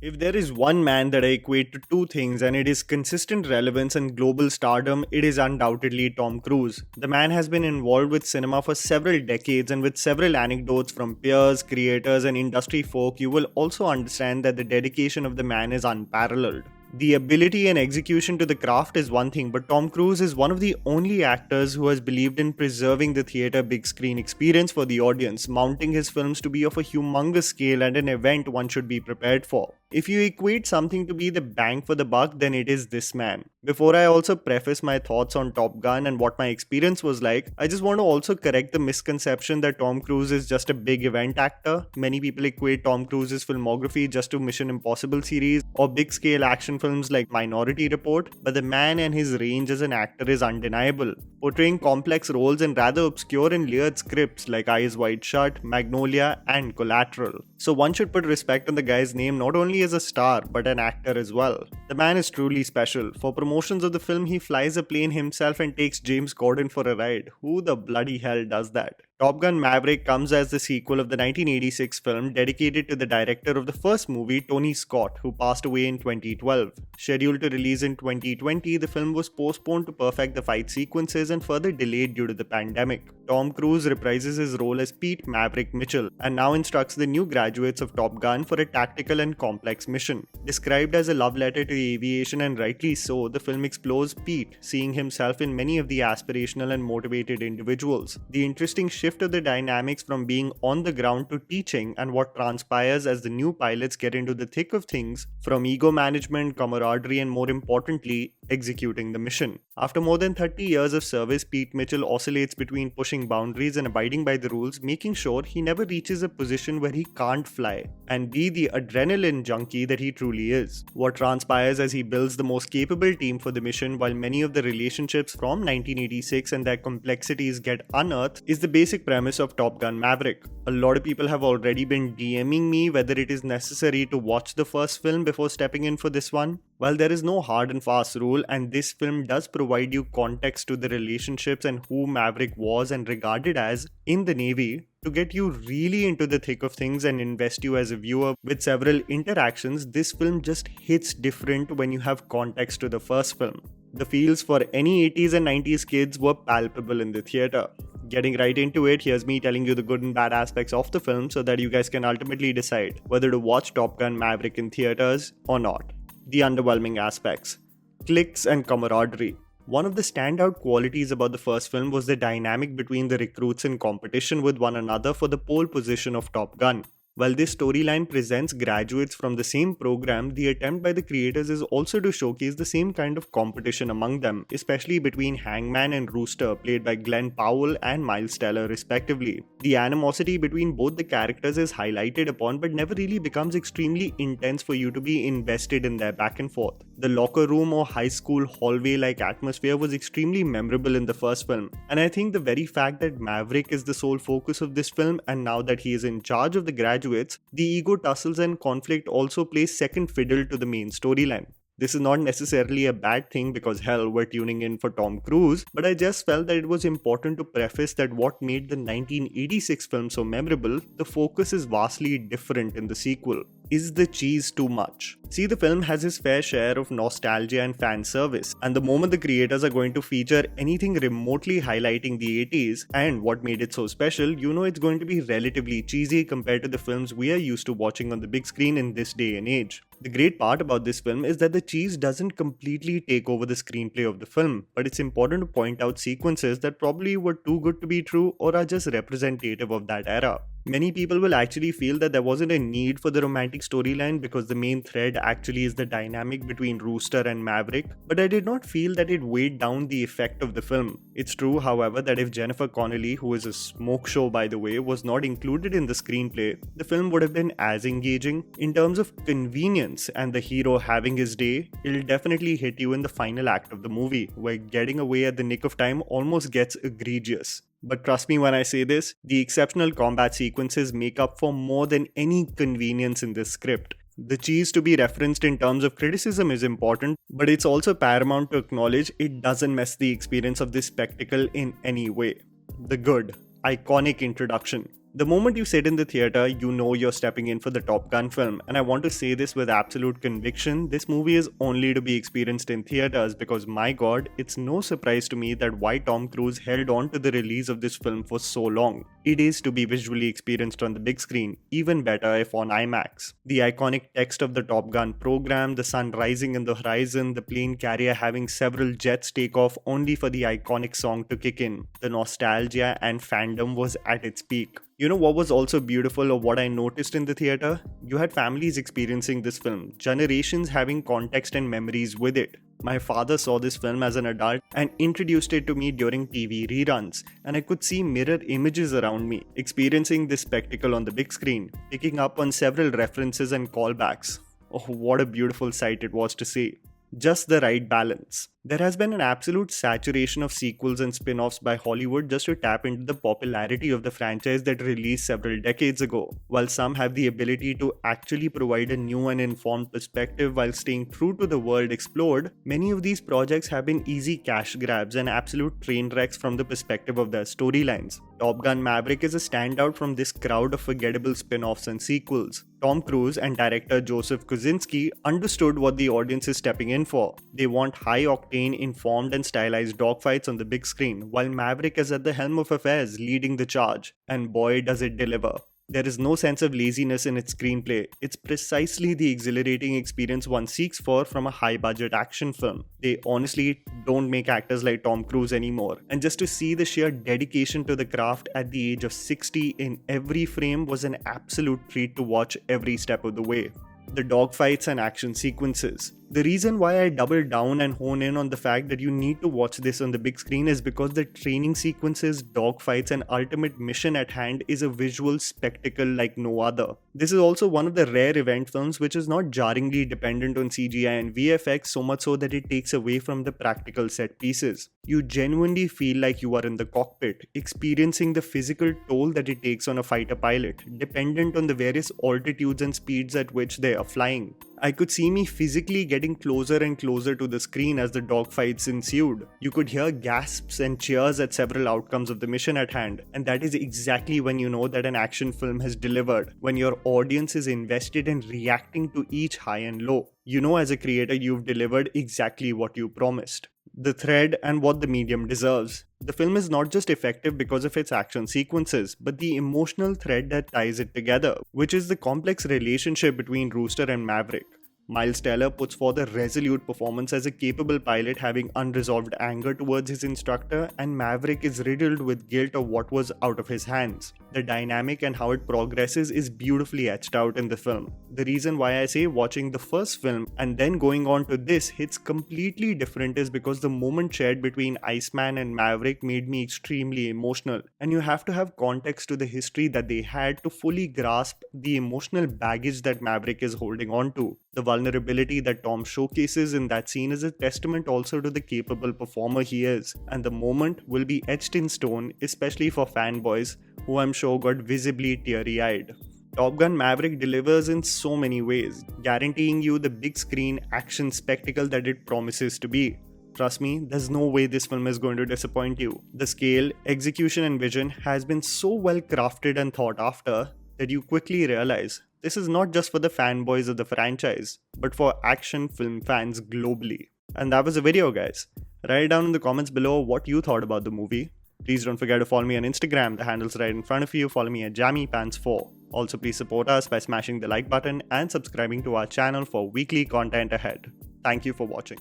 If there is one man that I equate to two things and it is consistent relevance and global stardom, it is undoubtedly Tom Cruise. The man has been involved with cinema for several decades, and with several anecdotes from peers, creators, and industry folk, you will also understand that the dedication of the man is unparalleled. The ability and execution to the craft is one thing, but Tom Cruise is one of the only actors who has believed in preserving the theatre big screen experience for the audience, mounting his films to be of a humongous scale and an event one should be prepared for. If you equate something to be the bang for the buck, then it is this man. Before I also preface my thoughts on Top Gun and what my experience was like, I just want to also correct the misconception that Tom Cruise is just a big event actor. Many people equate Tom Cruise's filmography just to Mission Impossible series or big scale action films like Minority Report, but the man and his range as an actor is undeniable, portraying complex roles in rather obscure and layered scripts like Eyes Wide Shut, Magnolia, and Collateral. So one should put respect on the guy's name not only as a star but an actor as well. The man is truly special. For promotions of the film, he flies a plane himself and takes James Corden for a ride. Who the bloody hell does that? Top Gun Maverick comes as the sequel of the 1986 film dedicated to the director of the first movie, Tony Scott, who passed away in 2012. Scheduled to release in 2020, the film was postponed to perfect the fight sequences and further delayed due to the pandemic. Tom Cruise reprises his role as Pete Maverick Mitchell and now instructs the new graduates of Top Gun for a tactical and complex mission. Described as a love letter to aviation, and rightly so, the film explores Pete, seeing himself in many of the aspirational and motivated individuals. The interesting shift of the dynamics from being on the ground to teaching, and what transpires as the new pilots get into the thick of things, from ego management, camaraderie, and more importantly, executing the mission. After more than 30 years of service, Pete Mitchell oscillates between pushing boundaries and abiding by the rules, making sure he never reaches a position where he can't fly and be the adrenaline junkie that he truly is. What transpires as he builds the most capable team for the mission, while many of the relationships from 1986 and their complexities get unearthed, is the basic premise of Top Gun Maverick. A lot of people have already been DMing me whether it is necessary to watch the first film before stepping in for this one. While there is no hard and fast rule, and this film does provide you context to the relationships and who Maverick was and regarded as in the Navy, to get you really into the thick of things and invest you as a viewer with several interactions, this film just hits different when you have context to the first film. The feels for any 80s and 90s kids were palpable in the theatre. Getting right into it, here's me telling you the good and bad aspects of the film so that you guys can ultimately decide whether to watch Top Gun Maverick in theatres or not. The underwhelming aspects. Cliques and camaraderie. One of the standout qualities about the first film was the dynamic between the recruits in competition with one another for the pole position of Top Gun. While this storyline presents graduates from the same program, the attempt by the creators is also to showcase the same kind of competition among them, especially between Hangman and Rooster, played by Glenn Powell and Miles Teller respectively. The animosity between both the characters is highlighted upon but never really becomes extremely intense for you to be invested in their back and forth. The locker room or high school hallway-like atmosphere was extremely memorable in the first film, and I think the very fact that Maverick is the sole focus of this film, and now that he is in charge of the graduates, the ego tussles and conflict also plays second fiddle to the main storyline. This is not necessarily a bad thing because hell, we're tuning in for Tom Cruise, but I just felt that it was important to preface that what made the 1986 film so memorable, the focus is vastly different in the sequel. Is the cheese too much? See, the film has its fair share of nostalgia and fan service, and the moment the creators are going to feature anything remotely highlighting the 80s and what made it so special, you know it's going to be relatively cheesy compared to the films we are used to watching on the big screen in this day and age. The great part about this film is that the cheese doesn't completely take over the screenplay of the film, but it's important to point out sequences that probably were too good to be true or are just representative of that era. Many people will actually feel that there wasn't a need for the romantic storyline because the main thread actually is the dynamic between Rooster and Maverick, but I did not feel that it weighed down the effect of the film. It's true, however, that if Jennifer Connelly, who is a smoke show by the way, was not included in the screenplay, the film would have been as engaging. In terms of convenience and the hero having his day, it'll definitely hit you in the final act of the movie, where getting away at the nick of time almost gets egregious. But trust me when I say this, the exceptional combat sequences make up for more than any convenience in this script. The cheese to be referenced in terms of criticism is important, but it's also paramount to acknowledge it doesn't mess the experience of this spectacle in any way. The good, iconic introduction. The moment you sit in the theater, you know you're stepping in for the Top Gun film, and I want to say this with absolute conviction, this movie is only to be experienced in theaters because my god, it's no surprise to me that why Tom Cruise held on to the release of this film for so long. It is to be visually experienced on the big screen, even better if on IMAX. The iconic text of the Top Gun program, the sun rising in the horizon, the plane carrier having several jets take off only for the iconic song to kick in. The nostalgia and fandom was at its peak. You know what was also beautiful, or what I noticed in the theater? You had families experiencing this film, generations having context and memories with it. My father saw this film as an adult and introduced it to me during TV reruns, and I could see mirror images around me, experiencing this spectacle on the big screen, picking up on several references and callbacks. Oh, what a beautiful sight it was to see. Just the right balance. There has been an absolute saturation of sequels and spin-offs by Hollywood just to tap into the popularity of the franchise that released several decades ago. While some have the ability to actually provide a new and informed perspective while staying true to the world explored, many of these projects have been easy cash grabs and absolute train wrecks from the perspective of their storylines. Top Gun Maverick is a standout from this crowd of forgettable spin-offs and sequels. Tom Cruise and director Joseph Kosinski understood what the audience is stepping in for. They want high-octane, informed and stylized dogfights on the big screen, while Maverick is at the helm of affairs leading the charge. And boy does it deliver. There is no sense of laziness in its screenplay. It's precisely the exhilarating experience one seeks for from a high-budget action film. They honestly don't make actors like Tom Cruise anymore. And just to see the sheer dedication to the craft at the age of 60 in every frame was an absolute treat to watch every step of the way. The dogfights and action sequences. The reason why I double down and hone in on the fact that you need to watch this on the big screen is because the training sequences, dogfights, and ultimate mission at hand is a visual spectacle like no other. This is also one of the rare event films which is not jarringly dependent on CGI and VFX so much so that it takes away from the practical set pieces. You genuinely feel like you are in the cockpit, experiencing the physical toll that it takes on a fighter pilot, dependent on the various altitudes and speeds at which they are flying. I could see me physically getting closer and closer to the screen as the dogfights ensued. You could hear gasps and cheers at several outcomes of the mission at hand, and that is exactly when you know that an action film has delivered, when your audience is invested in reacting to each high and low. You know as a creator you've delivered exactly what you promised. The thread and what the medium deserves. The film is not just effective because of its action sequences, but the emotional thread that ties it together, which is the complex relationship between Rooster and Maverick. Miles Teller puts forth a resolute performance as a capable pilot having unresolved anger towards his instructor, and Maverick is riddled with guilt of what was out of his hands. The dynamic and how it progresses is beautifully etched out in the film. The reason why I say watching the first film and then going on to this hits completely different is because the moment shared between Iceman and Maverick made me extremely emotional, and you have to have context to the history that they had to fully grasp the emotional baggage that Maverick is holding on to. The vulnerability that Tom showcases in that scene is a testament also to the capable performer he is, and the moment will be etched in stone, especially for fanboys who I'm sure got visibly teary-eyed. Top Gun Maverick delivers in so many ways, guaranteeing you the big screen action spectacle that it promises to be. Trust me, there's no way this film is going to disappoint you. The scale, execution and vision has been so well crafted and thought after that you quickly realize this is not just for the fanboys of the franchise, but for action film fans globally. And that was the video, guys. Write down in the comments below what you thought about the movie. Please don't forget to follow me on Instagram, the handle's right in front of you. Follow me at JammyPants4. Also, please support us by smashing the like button and subscribing to our channel for weekly content ahead. Thank you for watching.